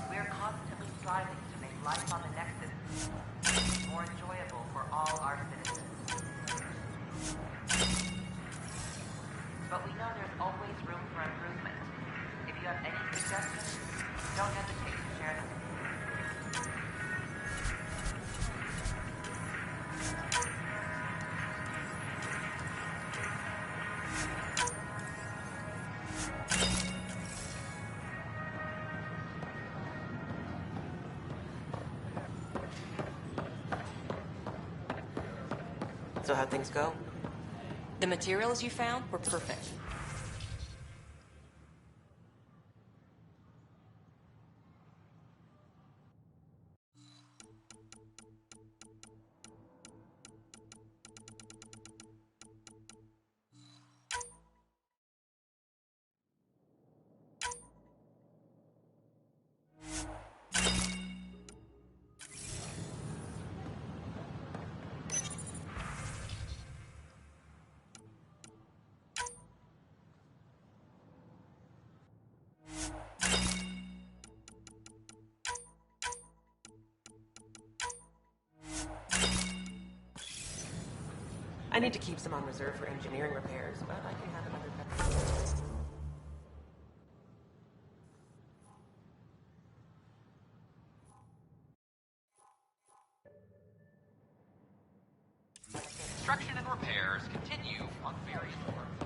We're constantly striving to make life on the Nexus more enjoyable for all our citizens. But we know there's always room for improvement. If you have any suggestions, don't hesitate to share them. So how'd things go? The materials you found were perfect. I need to keep some on reserve for engineering repairs, but I can have another pet. Construction and repairs continue on various works.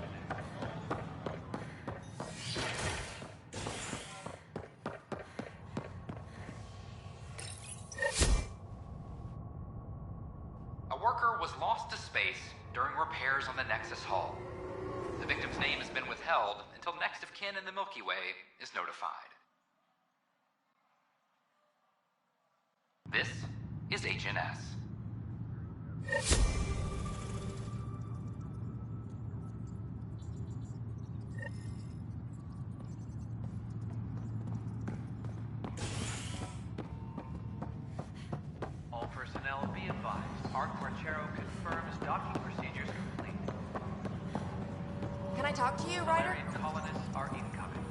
A worker was lost to space during repairs on the Nexus Hull. The victim's name has been withheld until next of kin in the Milky Way is notified. This is HNS. All personnel be advised. Arc Marchero confirms docking procedures complete. Can I talk to you, Ryder? Valerian colonists are incoming.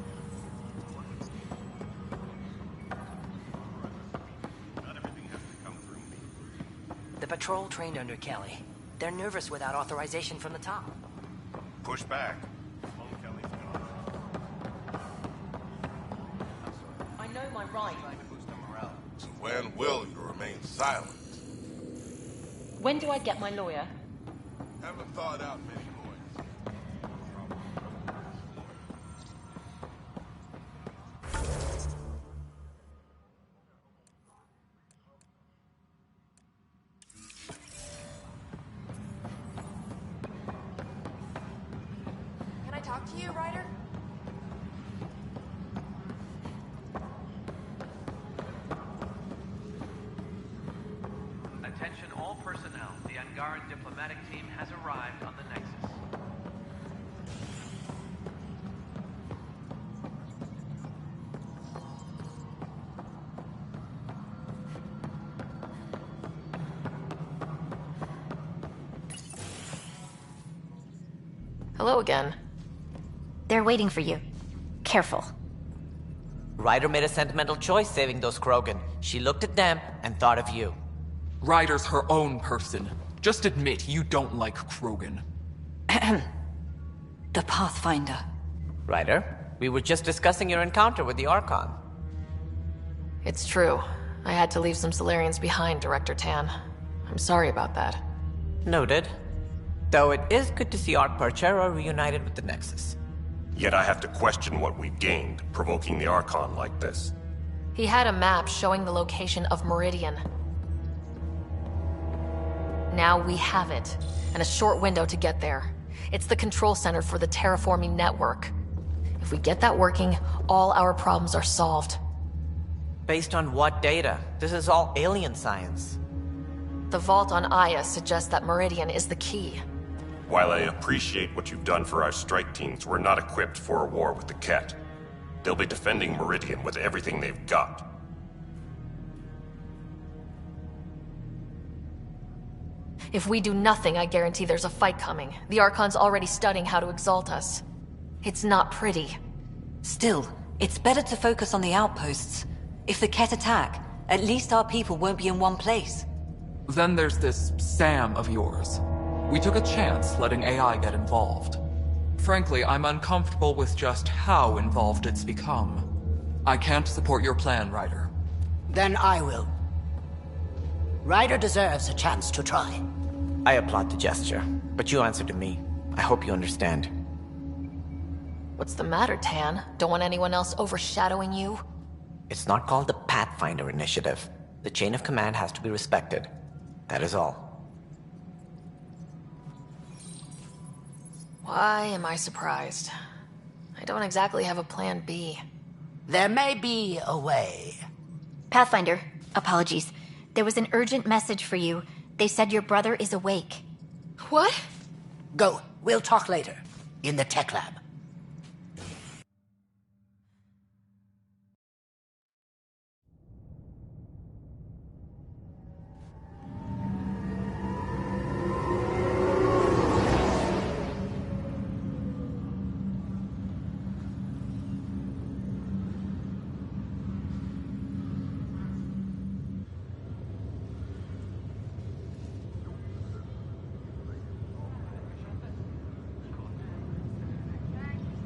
Not everything has to come through me. The patrol trained under Kelly. They're nervous without authorization from the top. Push back. Sloan Kelly's gone. I know my right. So when will you remain silent? When do I get my lawyer? Haven't thought out many lawyers. Can I talk to you, Ryder? Attention all personnel. The Angaran diplomatic team has arrived on the Nexus. Hello again. They're waiting for you. Careful. Ryder made a sentimental choice saving those Krogan. She looked at them and thought of you. Ryder's her own person. Just admit you don't like Krogan. The Pathfinder. Ryder, we were just discussing your encounter with the Archon. It's true. I had to leave some Solarians behind, Director Tan. I'm sorry about that. Noted. Though it is good to see Arc Parchero reunited with the Nexus. Yet I have to question what we've gained, provoking the Archon like this. He had a map showing the location of Meridian. Now we have it, and a short window to get there. It's the control center for the terraforming network. If we get that working, all our problems are solved. Based on what data? This is all alien science. The vault on Aya suggests that Meridian is the key. While I appreciate what you've done for our strike teams, we're not equipped for a war with the Ket. They'll be defending Meridian with everything they've got. If we do nothing, I guarantee there's a fight coming. The Archon's already studying how to exalt us. It's not pretty. Still, it's better to focus on the outposts. If the Ket attack, at least our people won't be in one place. Then there's this Sam of yours. We took a chance letting AI get involved. Frankly, I'm uncomfortable with just how involved it's become. I can't support your plan, Ryder. Then I will. Ryder deserves a chance to try. I applaud the gesture, but you answer to me. I hope you understand. What's the matter, Tan? Don't want anyone else overshadowing you? It's not called the Pathfinder Initiative. The chain of command has to be respected. That is all. Why am I surprised? I don't exactly have a plan B. There may be a way. Pathfinder, apologies. There was an urgent message for you. They said your brother is awake. What? Go. We'll talk later. In the tech lab.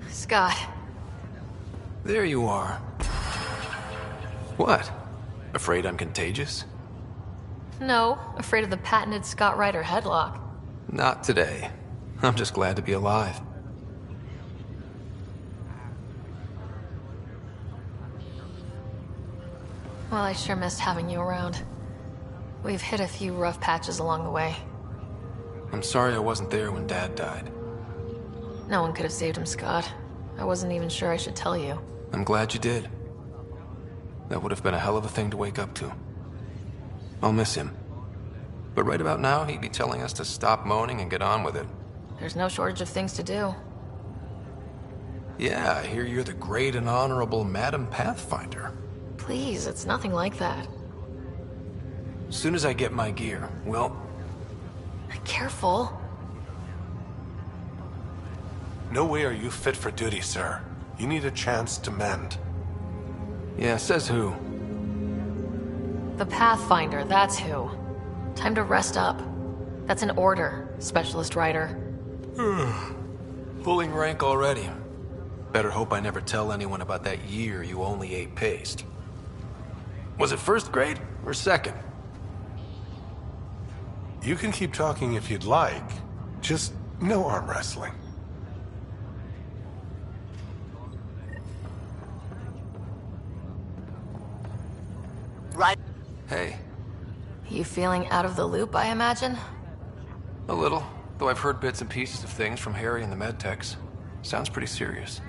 Scott. There you are. What? Afraid I'm contagious? No, afraid of the patented Scott Ryder headlock. Not today. I'm just glad to be alive. Well, I sure missed having you around. We've hit a few rough patches along the way. I'm sorry I wasn't there when Dad died. No one could have saved him, Scott. I wasn't even sure I should tell you. I'm glad you did. That would have been a hell of a thing to wake up to. I'll miss him. But right about now, he'd be telling us to stop moaning and get on with it. There's no shortage of things to do. Yeah, I hear you're the great and honorable Madam Pathfinder. Please, it's nothing like that. As soon as I get my gear, well... Careful. No way are you fit for duty, sir. You need a chance to mend. Yeah, says who? The Pathfinder, that's who. Time to rest up. That's an order, Specialist Ryder. Pulling rank already. Better hope I never tell anyone about that year you only ate paste. Was it first grade or second? You can keep talking if you'd like. Just no arm wrestling. Right. Hey. You feeling out of the loop, I imagine? A little, though I've heard bits and pieces of things from Harry and the medtechs. Sounds pretty serious.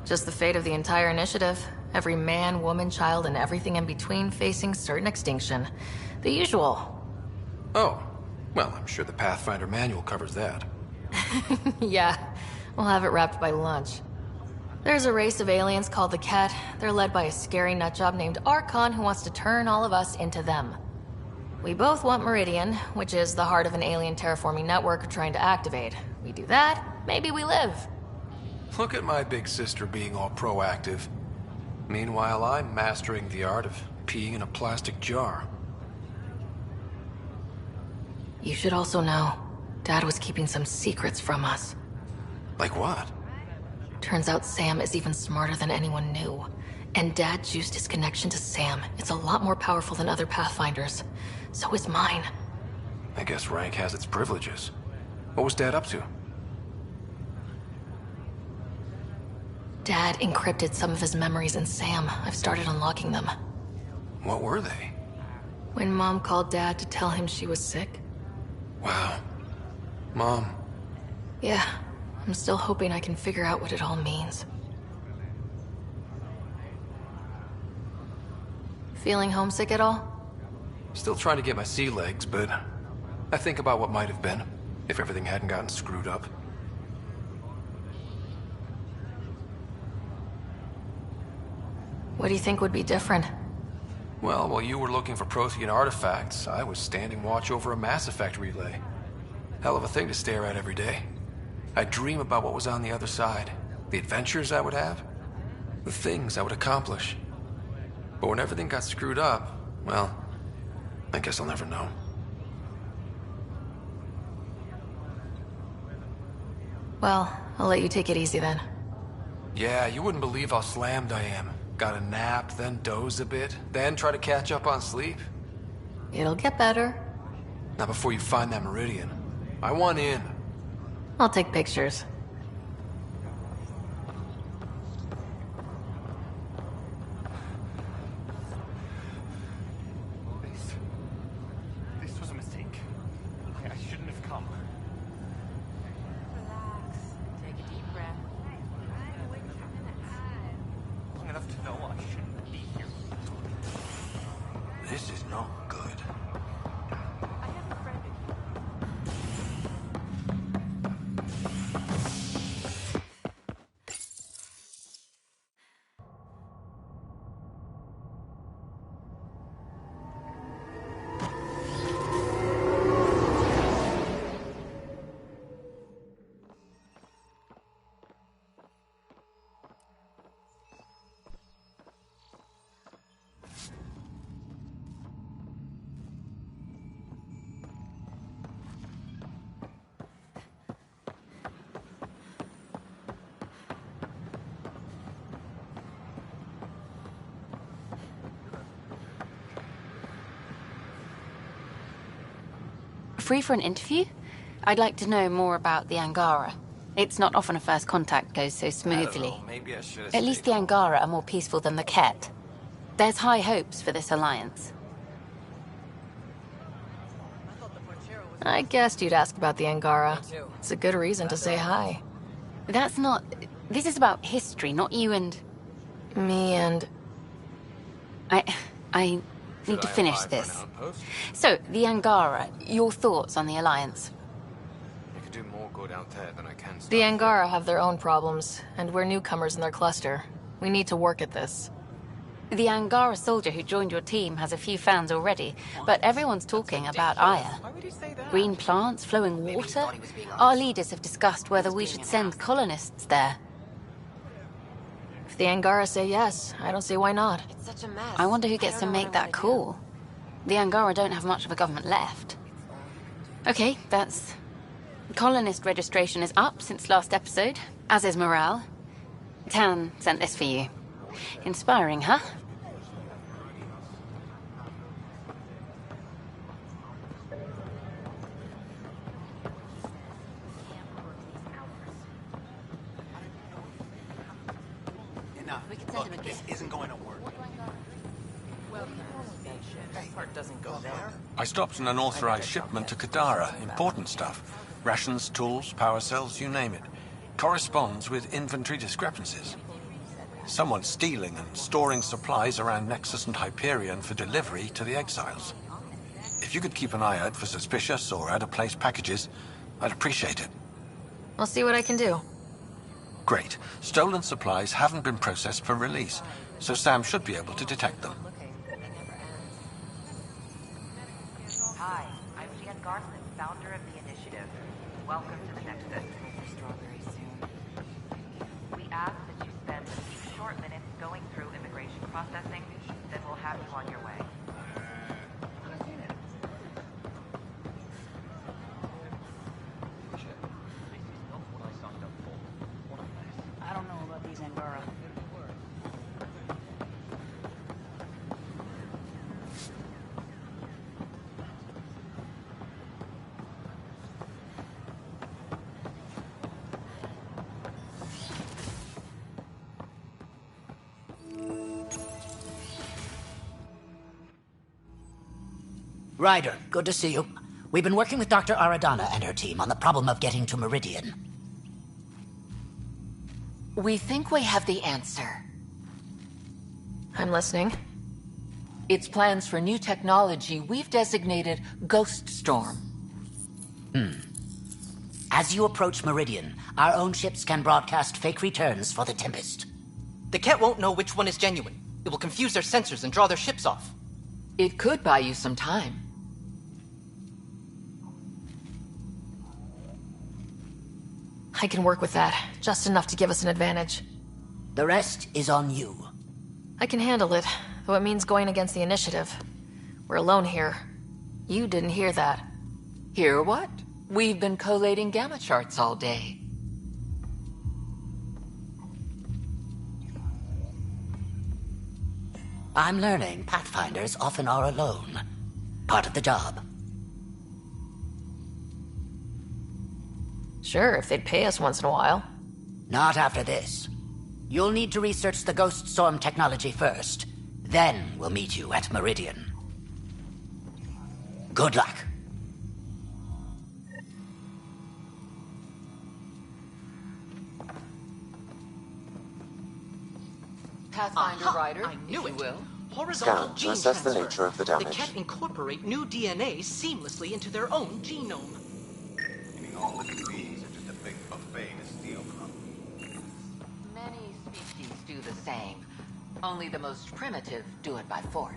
Just the fate of the entire initiative. Every man, woman, child, and everything in between facing certain extinction. The usual. Oh. Well, I'm sure the Pathfinder manual covers that. Yeah, we'll have it wrapped by lunch. There's a race of aliens called the Ket. They're led by a scary nutjob named Archon who wants to turn all of us into them. We both want Meridian, which is the heart of an alien terraforming network we're trying to activate. We do that, maybe we live. Look at my big sister being all proactive. Meanwhile, I'm mastering the art of peeing in a plastic jar. You should also know, Dad was keeping some secrets from us. Like what? Turns out Sam is even smarter than anyone knew. And Dad juiced his connection to Sam. It's a lot more powerful than other Pathfinders. So is mine. I guess rank has its privileges. What was Dad up to? Dad encrypted some of his memories in Sam. I've started unlocking them. What were they? When Mom called Dad to tell him she was sick. Wow. Mom. Yeah. I'm still hoping I can figure out what it all means. Feeling homesick at all? Still trying to get my sea legs, but I think about what might have been if everything hadn't gotten screwed up. What do you think would be different? Well, while you were looking for Prothean artifacts, I was standing watch over a Mass Effect relay. Hell of a thing to stare at every day. I dream about what was on the other side. The adventures I would have. The things I would accomplish. But when everything got screwed up, well, I guess I'll never know. Well, I'll let you take it easy then. Yeah, you wouldn't believe how slammed I am. Got a nap, then doze a bit, then try to catch up on sleep. It'll get better. Not before you find that Meridian. I want in. I'll take pictures. This was a mistake. I shouldn't have come. Relax. Take a deep breath. Long enough to know I shouldn't be here. This is not good. I have a friend in Free for an interview? I'd like to know more about the Angara. It's not often a first contact goes so smoothly. Maybe I should have At least the Angara are more peaceful than the Ket. There's high hopes for this alliance. I guessed you'd ask about the Angara. It's a good reason to say hi. That's not... This is about history, not you and... Me and... I need to finish this. So, the Angara, your thoughts on the alliance? I could do more good out there than I can. The Angara have their own problems, and we're newcomers in their cluster. We need to work at this. The Angara soldier who joined your team has a few fans already, but everyone's talking about Aya. Green plants, flowing water. Our leaders have discussed whether we should send colonists there. If the Angara say yes, I don't see why not. It's such a mess. I wonder who gets to make that call. The Angara don't have much of a government left. Okay, that's... Colonist registration is up since last episode, as is morale. Tan sent this for you. Inspiring, huh? Enough. Look, this isn't going to work. That part doesn't go there. I stopped an unauthorized shipment to Kadara. Important stuff. Rations, tools, power cells, you name it. Corresponds with inventory discrepancies. Someone's stealing and storing supplies around Nexus and Hyperion for delivery to the exiles. If you could keep an eye out for suspicious or out-of-place packages, I'd appreciate it. I'll see what I can do. Great. Stolen supplies haven't been processed for release, so Sam should be able to detect them. Hi, I'm Jan Garland, founder of the initiative. Welcome to the Nexus. We ask that you spend a few short minutes going through immigration processing, then we'll have you on your way. I don't know about these Angara. Ryder, good to see you. We've been working with Dr. Aradana and her team on the problem of getting to Meridian. We think we have the answer. I'm listening. It's plans for new technology we've designated Ghost Storm. As you approach Meridian, our own ships can broadcast fake returns for the Tempest. The Ket won't know which one is genuine. It will confuse their sensors and draw their ships off. It could buy you some time. I can work with that. Just enough to give us an advantage. The rest is on you. I can handle it, though it means going against the initiative. We're alone here. You didn't hear that. Hear what? We've been collating gamma charts all day. I'm learning Pathfinders often are alone. Part of the job. Sure, if they'd pay us once in a while. Not after this. You'll need to research the Ghost Storm technology first. Then we'll meet you at Meridian. Good luck. Pathfinder Rider, I knew if you it. will. Horizontal Scan to gene assess the transfer. nature of the damage. The Ket incorporate new DNA seamlessly into their own genome. Meaning all living beings are just a big buffet to steal from. Many species do the same. Only the most primitive do it by force.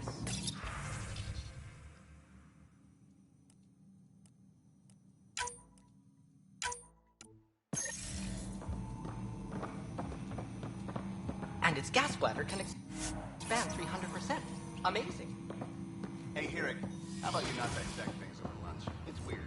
And its gas bladder can expand 300%. Amazing. Hey, Hirik, how about you not dissect things over lunch? It's weird.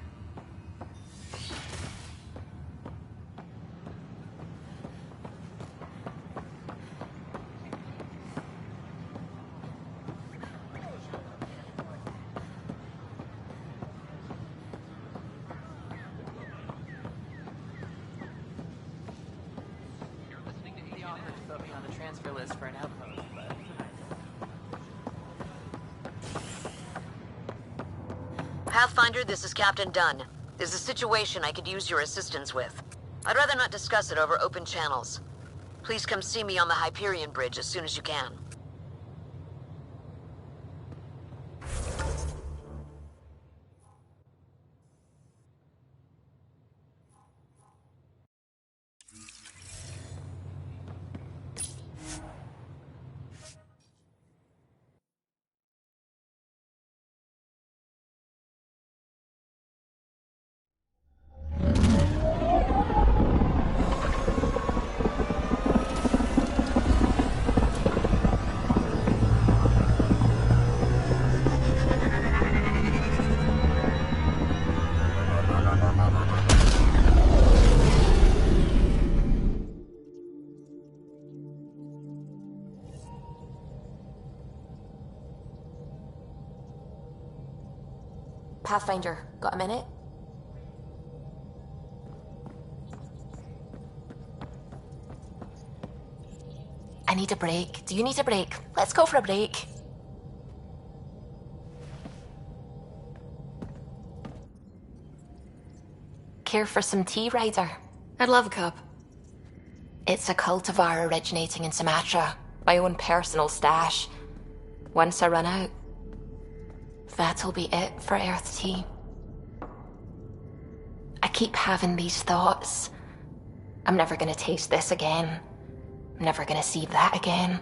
The offer to put me on the transfer list for an outpost, but... Pathfinder, this is Captain Dunn. There's a situation I could use your assistance with. I'd rather not discuss it over open channels. Please come see me on the Hyperion Bridge as soon as you can. Pathfinder, got a minute? I need a break. Do you need a break? Let's go for a break. Care for some tea, Ryder? I'd love a cup. It's a cultivar originating in Sumatra. My own personal stash. Once I run out, that'll be it for Earth tea. I keep having these thoughts. I'm never gonna taste this again. I'm never gonna see that again.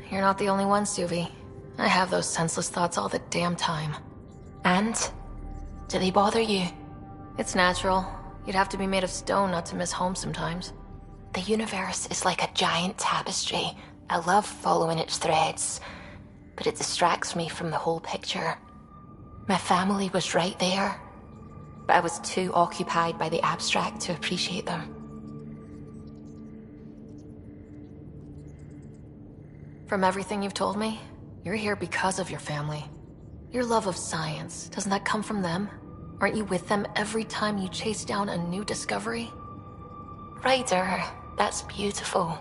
You're not the only one, Suvi. I have those senseless thoughts all the damn time. And? Do they bother you? It's natural. You'd have to be made of stone not to miss home sometimes. The universe is like a giant tapestry. I love following its threads, but it distracts me from the whole picture. My family was right there, but I was too occupied by the abstract to appreciate them. From everything you've told me, you're here because of your family. Your love of science, doesn't that come from them? Aren't you with them every time you chase down a new discovery? Ryder, that's beautiful.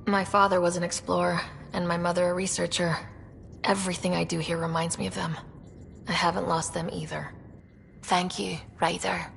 My father was an explorer, and my mother a researcher. Everything I do here reminds me of them. I haven't lost them either. Thank you, Ryder.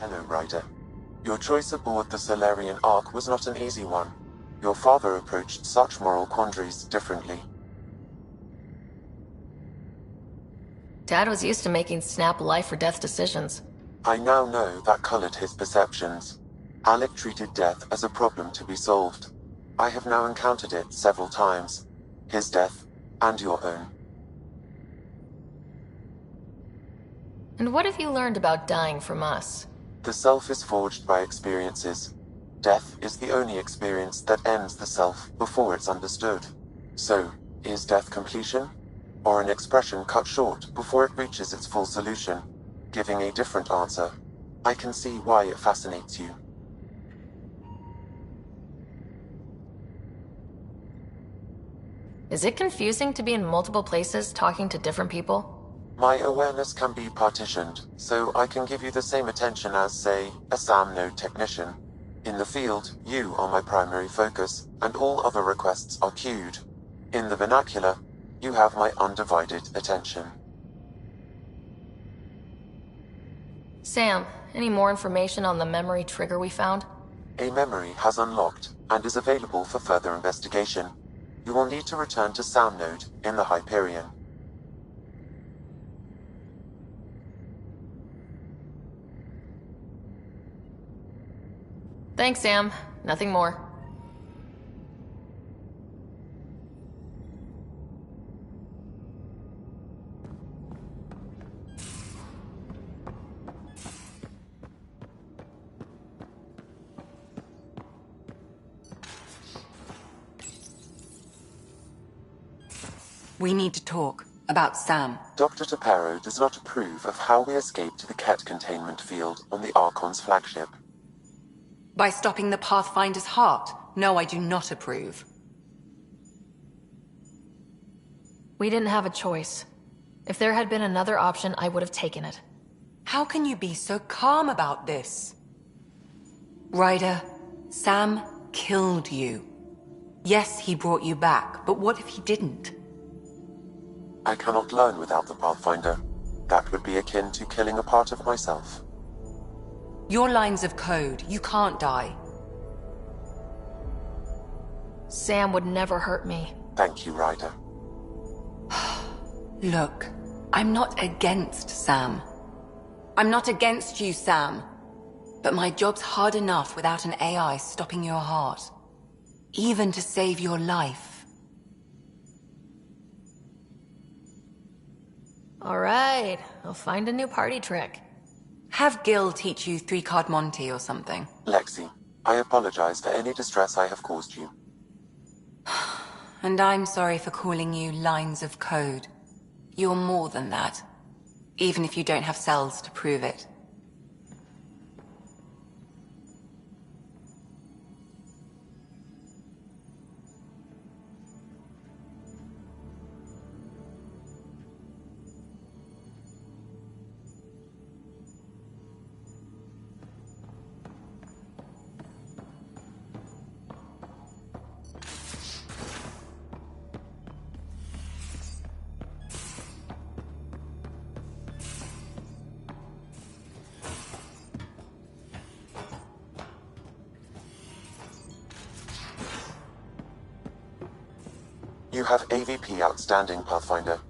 Hello, Ryder. Your choice aboard the Solarian Ark was not an easy one. Your father approached such moral quandaries differently. Dad was used to making snap life-or-death decisions. I now know that colored his perceptions. Alec treated death as a problem to be solved. I have now encountered it several times. His death, and your own. And what have you learned about dying from us? The self is forged by experiences. Death is the only experience that ends the self before it's understood. So, is death completion? Or an expression cut short before it reaches its full solution, giving a different answer? I can see why it fascinates you. Is it confusing to be in multiple places talking to different people? My awareness can be partitioned, so I can give you the same attention as, say, a SAM node technician. In the field, you are my primary focus, and all other requests are queued. In the vernacular, you have my undivided attention. Sam, any more information on the memory trigger we found? A memory has unlocked, and is available for further investigation. You will need to return to SAM node in the Hyperion. Thanks, Sam. Nothing more. We need to talk about Sam. Dr. Taparo does not approve of how we escaped the Ket containment field on the Archon's flagship. By stopping the Pathfinder's heart? No, I do not approve. We didn't have a choice. If there had been another option, I would have taken it. How can you be so calm about this? Ryder, Sam killed you. Yes, he brought you back, but what if he didn't? I cannot learn without the Pathfinder. That would be akin to killing a part of myself. Your lines of code, you can't die. Sam would never hurt me. Thank you, Ryder. Look, I'm not against Sam. I'm not against you, Sam. But my job's hard enough without an AI stopping your heart. Even to save your life. All right, I'll find a new party trick. Have Gil teach you 3-card Monty or something. Lexi, I apologize for any distress I have caused you. And I'm sorry for calling you lines of code. You're more than that. Even if you don't have cells to prove it. You have AVP outstanding, Pathfinder.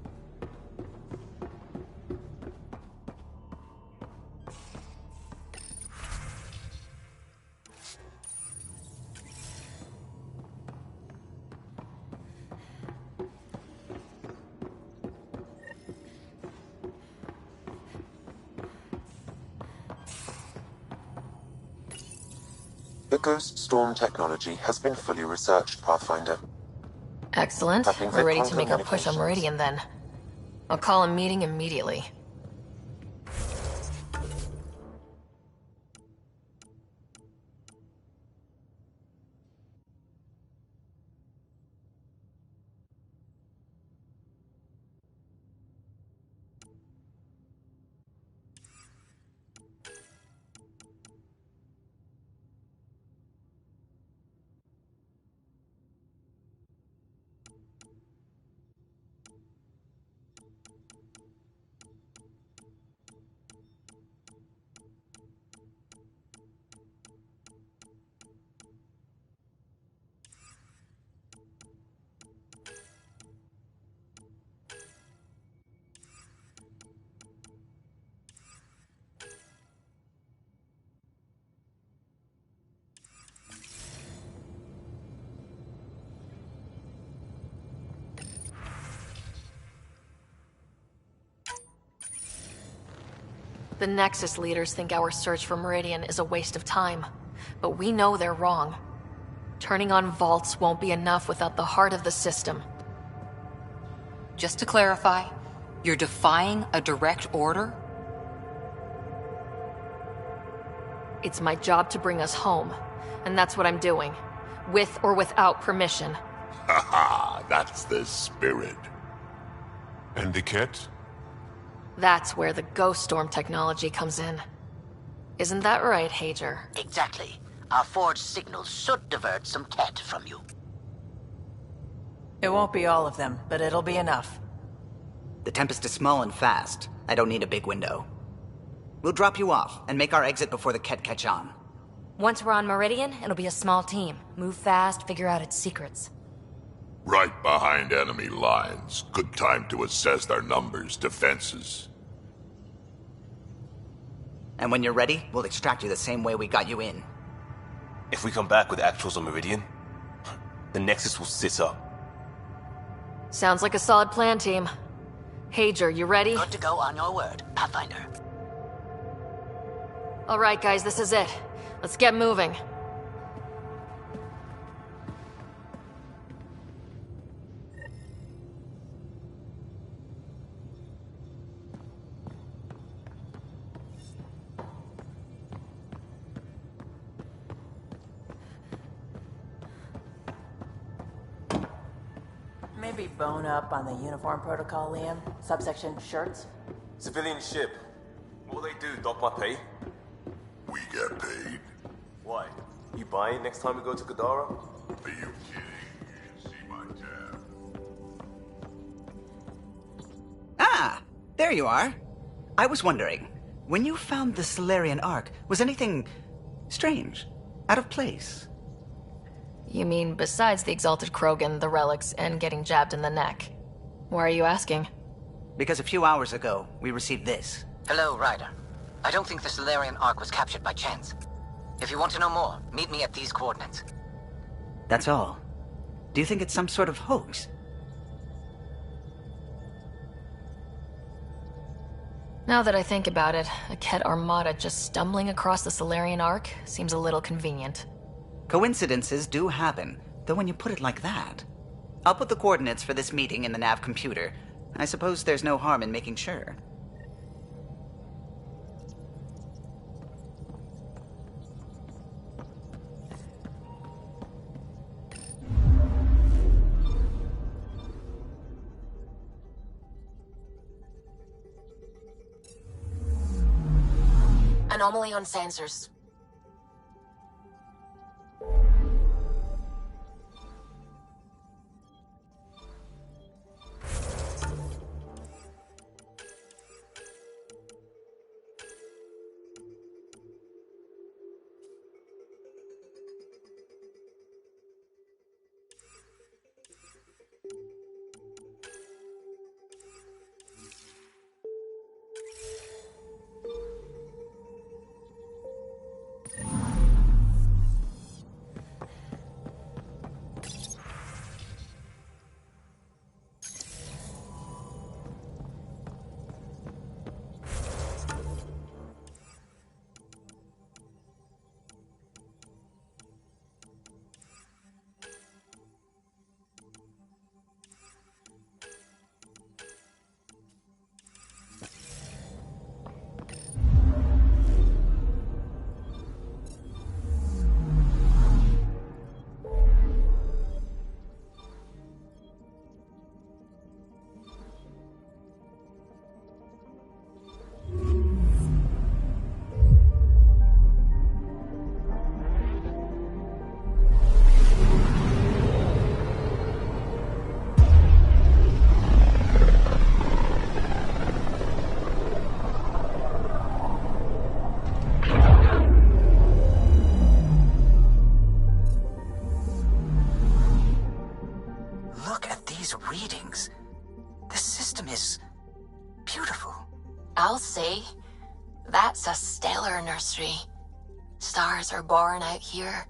The Ghost Storm technology has been fully researched, Pathfinder. Excellent. We're ready to make our push on Meridian then. I'll call a meeting immediately. The Nexus leaders think our search for Meridian is a waste of time, but we know they're wrong. Turning on vaults won't be enough without the heart of the system. Just to clarify, you're defying a direct order? It's my job to bring us home, and that's what I'm doing, with or without permission. Haha, that's the spirit. And the kit? That's where the Ghost Storm technology comes in. Isn't that right, Hager? Exactly. Our forged signals should divert some cat from you. It won't be all of them, but it'll be enough. The Tempest is small and fast. I don't need a big window. We'll drop you off and make our exit before the Ket catch on. Once we're on Meridian, it'll be a small team. Move fast, figure out its secrets. Right behind enemy lines. Good time to assess their numbers, defenses. And when you're ready, we'll extract you the same way we got you in. If we come back with actuals on Meridian, the Nexus will sit up. Sounds like a solid plan, team. Hager, you ready? Good to go on your word, Pathfinder. All right, guys, this is it. Let's get moving. Maybe bone up on the uniform protocol, Liam. Subsection shirts. Civilian ship. What will they do, dock my pay? We get paid. Why? You buying next time we go to Kadara? Are you kidding? You should see my tab. Ah! There you are. I was wondering, when you found the Solarian Ark, was anything strange? Out of place? You mean besides the Exalted Krogan, the relics, and getting jabbed in the neck? Why are you asking? Because a few hours ago, we received this. Hello, Ryder. I don't think the Solarian Ark was captured by chance. If you want to know more, meet me at these coordinates. That's all. Do you think it's some sort of hoax? Now that I think about it, a Ket armada just stumbling across the Solarian Ark seems a little convenient. Coincidences do happen, though when you put it like that. I'll put the coordinates for this meeting in the nav computer. I suppose there's no harm in making sure. Anomaly on sensors. Readings. The system is beautiful. I'll say, that's a stellar nursery. Stars are born out here.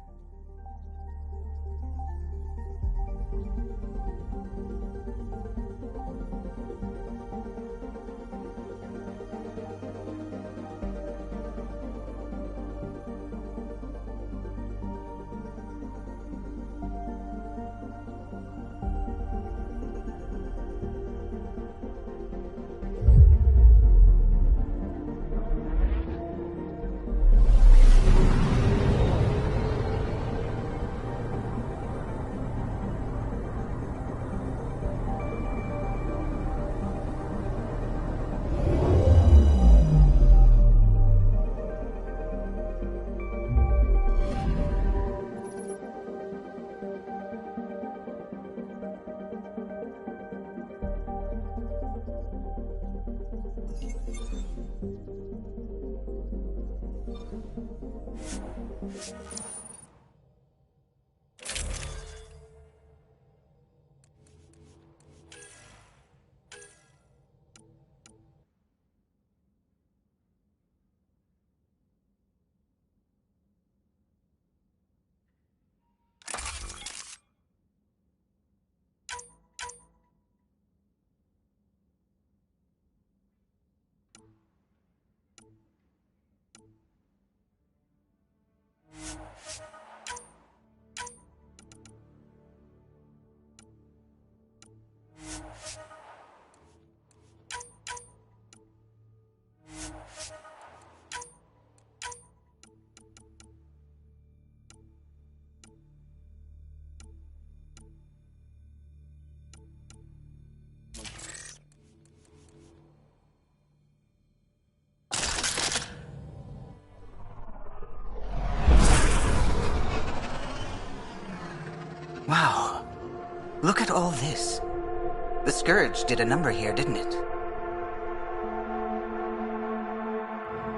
Wow. Look at all this. The Scourge did a number here, didn't it?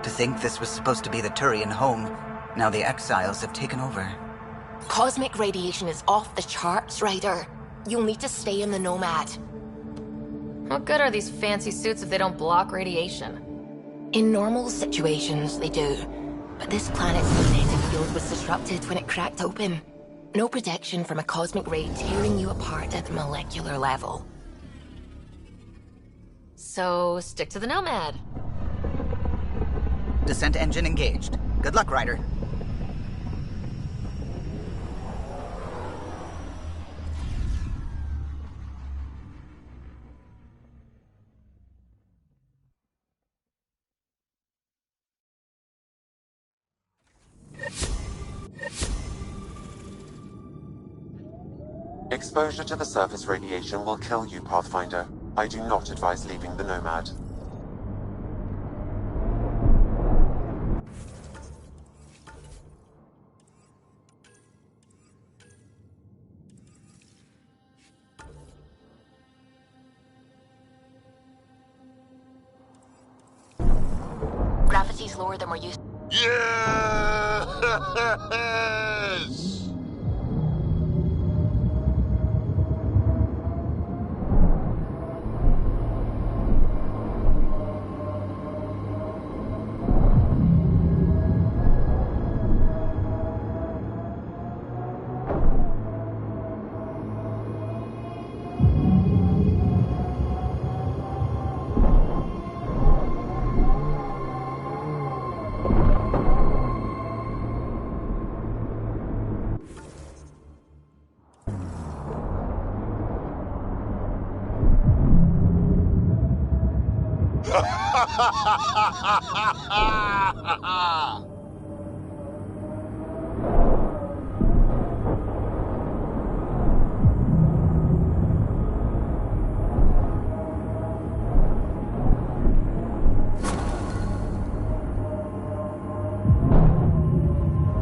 To think this was supposed to be the Turian home, now the Exiles have taken over. Cosmic radiation is off the charts, Ryder. You'll need to stay in the Nomad. What good are these fancy suits if they don't block radiation? In normal situations, they do. But this planet's magnetic field was disrupted when it cracked open. No protection from a cosmic ray tearing you apart at the molecular level. So, stick to the Nomad. Descent engine engaged. Good luck, Ryder. Exposure to the surface radiation will kill you, Pathfinder. I do not advise leaving the Nomad. Gravity's lower than we're used to. Yes!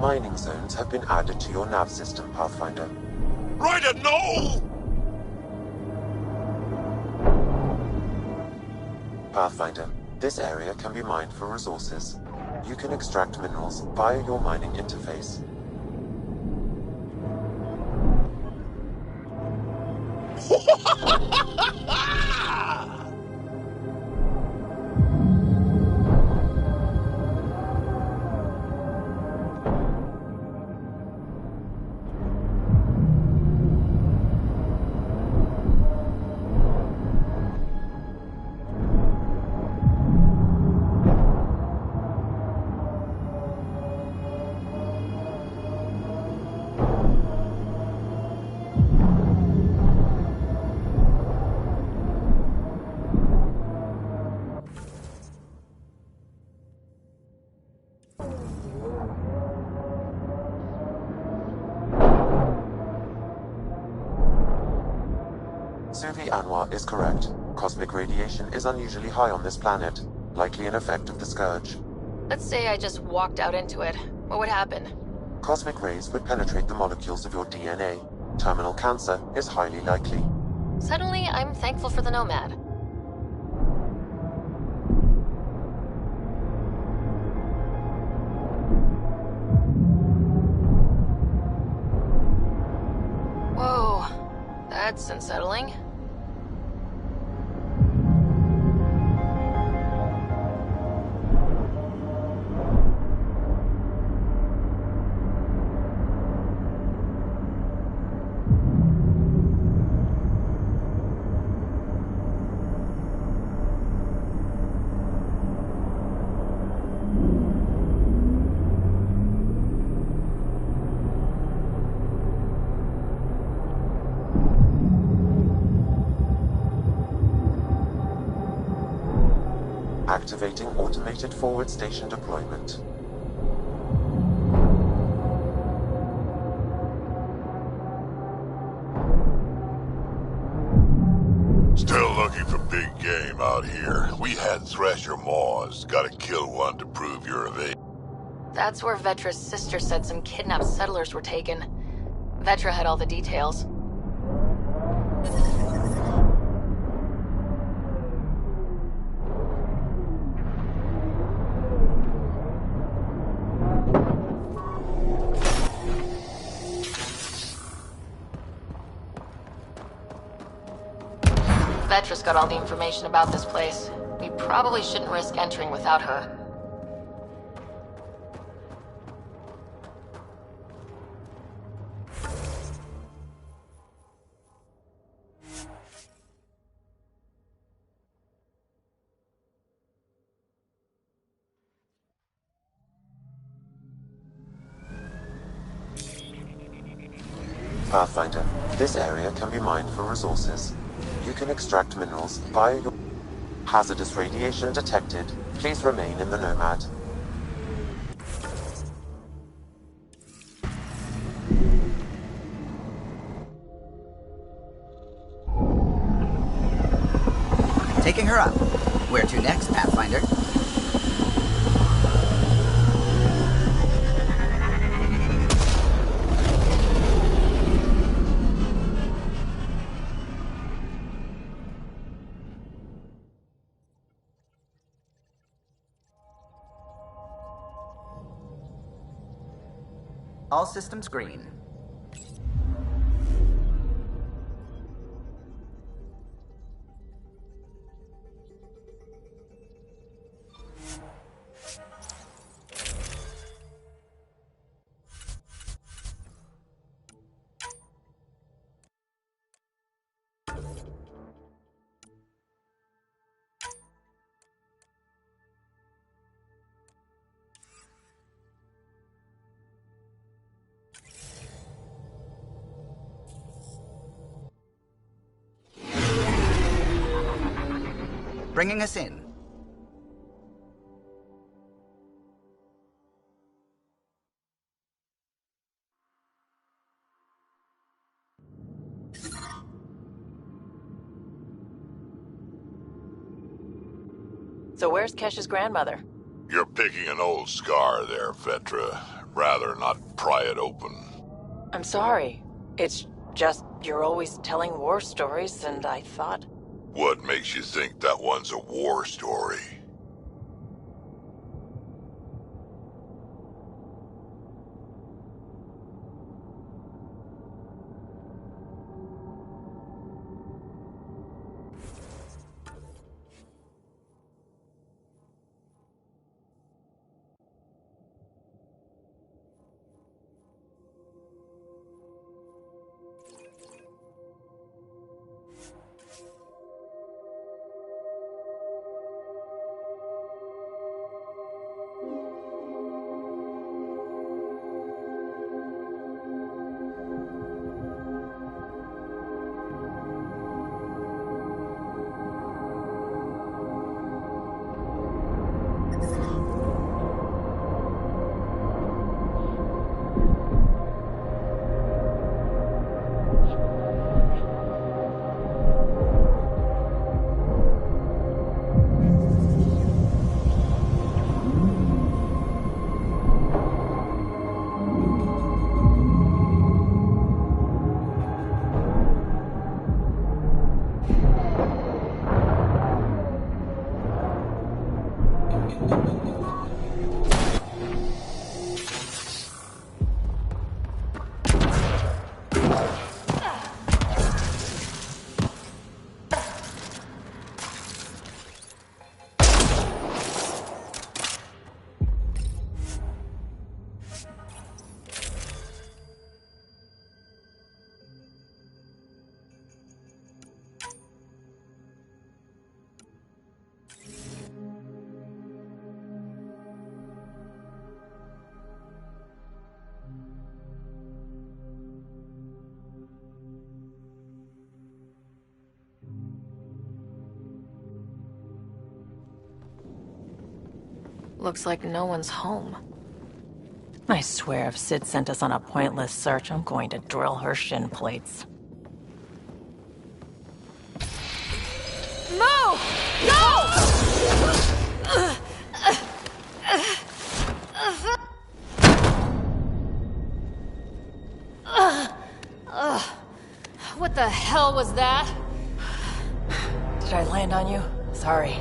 Mining zones have been added to your nav system, Pathfinder. Ryder, no! Pathfinder, this area can be mined for resources. You can extract minerals via your mining interface. Suvi Anwar is correct. Cosmic radiation is unusually high on this planet, likely an effect of the Scourge. Let's say I just walked out into it. What would happen? Cosmic rays would penetrate the molecules of your DNA. Terminal cancer is highly likely. Suddenly, I'm thankful for the Nomad. That's unsettling. Activating automated forward station deployment. Still looking for big game out here. We had Thresher Maws. Gotta kill one to prove you're of age. That's where Vetra's sister said some kidnapped settlers were taken. Vetra had all the details. Vetra's got all the information about this place. We probably shouldn't risk entering without her. Pathfinder, this area can be mined for resources. You can extract minerals via your... Hazardous radiation detected. Please remain in the Nomad. Taking her up. Where to next, Pathfinder? All systems green. Bringing us in. So where's Kesh's grandmother? You're picking an old scar there, Vetra. Rather not pry it open. I'm sorry. It's just you're always telling war stories, and I thought... What makes you think that one's a war story? Looks like no one's home. I swear if Sid sent us on a pointless search, I'm going to drill her shin plates. Move! Go! What the hell was that? Did I land on you? Sorry.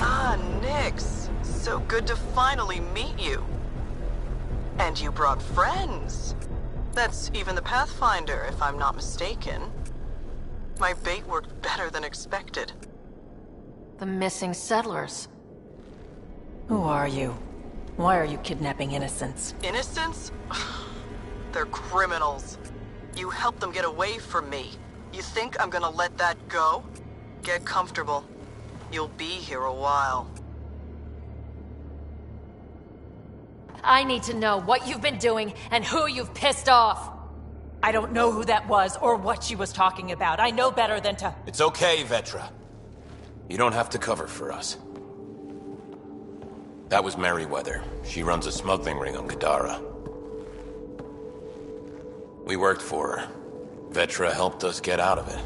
Ah, Nix. So good to finally meet you. And you brought friends. That's even the Pathfinder, if I'm not mistaken. My bait worked better than expected. The missing settlers. Who are you? Why are you kidnapping innocents? Innocents? They're criminals. You helped them get away from me. You think I'm gonna let that go? Get comfortable. You'll be here a while. I need to know what you've been doing and who you've pissed off. I don't know who that was or what she was talking about. I know better than to... It's okay, Vetra. You don't have to cover for us. That was Merryweather. She runs a smuggling ring on Kadara. We worked for her. Vetra helped us get out of it.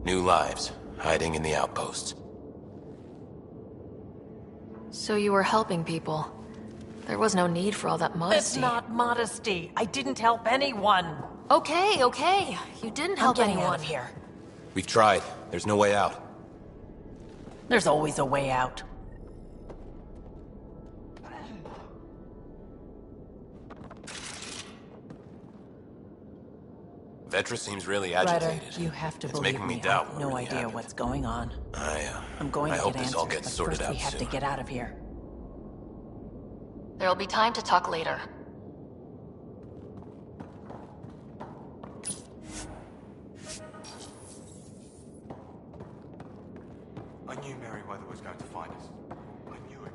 New lives, hiding in the outposts. So you were helping people. There was no need for all that modesty. It's not modesty. I didn't help anyone. Okay. You didn't help I'm getting anyone. out of here. We've tried. There's no way out. There's always a way out. Vetra seems really agitated. Ryder, you have to It's believe making me me. I doubt have what no really idea happened. what's going on. I'm going I to hope get this answers, all gets but sorted first out we have soon. to get out of here. There'll be time to talk later. I knew Merryweather was going to find us. I knew it.